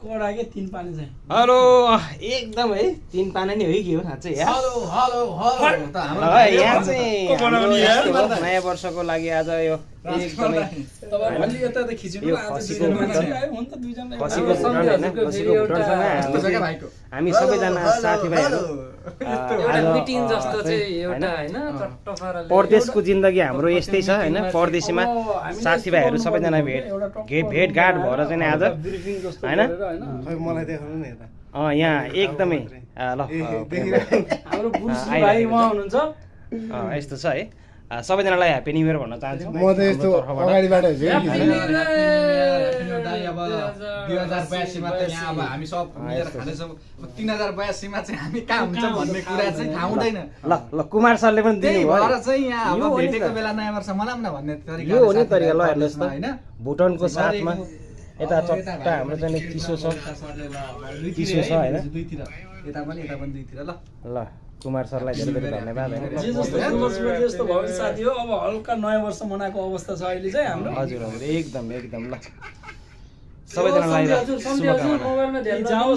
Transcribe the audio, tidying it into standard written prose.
कडा के 3 पानी चाहिँ हेलो एकदम है 3 पानी नै हो कि हो साँच्चै यार हेलो हेलो हेलो त हाम्रो यहाँ चाहिँ बनाउने यार? नयाँ वर्षको लागि आज यो एकदमै तपाईहरु अलि यता त खिच्नु यो आज खसीको दुईजना भुटन। मान्छे आयो हुन्छ दुईजनालाई खसीको भुटन हैन खसीको भुटनसँग हामी सबैजना साथीभाइहरू एउटा मिटिङ जस्तो चाहिँ एउटा हैन चट्ट पाराले परदेशको जिन्दगी हाम्रो यस्तै छ हैन परदेशीमा साथीभाइहरू सबैजना भेटघाट भएर चाहिँ आज ब्रिफिङ जस्तो हैन? गरेर हैन मलाई देखाउनु नि यता यहाँ एकदमै ल हाम्रो बुल्सु आइरहेको भाइ छ। उहाँ हुनुहुन्छ यस्तो छ है सबैजनालाई ह्याप्पी न्यू इयर भन्न चाहन्छु म त यस्तो अगाडिबाट अब 2082 मा त यहाँ अब हामी सब मिलेर खाँदैछौँ 3082 मा चाहिँ हामी कहाँ हुन्छ भन्ने कुरा चाहिँ थाहा हुँदैन ल कुमार सरले पनि त्यही दिनु भएर भयो चाहिँ यहाँ यो अब हो नि भेटेको त। बेला नयाँ वर्ष मनाउँ न भन्ने तरिका यो हो नि तरिका ल हेर्नुहोस् त हैन भुटनको साथमा यता चट्टा हाम्रो चाहिँ चिसो छ चिसो छ हैन दुईतिर यता पनि दुईतिर ल ल कुमार सरलाई धेरै धेरै धन्यवाद जे हैन जस्तो सुन्नुहोस् जस्तो भयो भने साथी हो अब हल्का नयाँ वर्ष मनाएको अवस्था छ अहिले चाहिँ हाम्रो हजुर हजुर एकदम एकदम ल सबैजनालाई सम्झी हजुर शुभकामना मोबाइलमा ध्यान जाओस्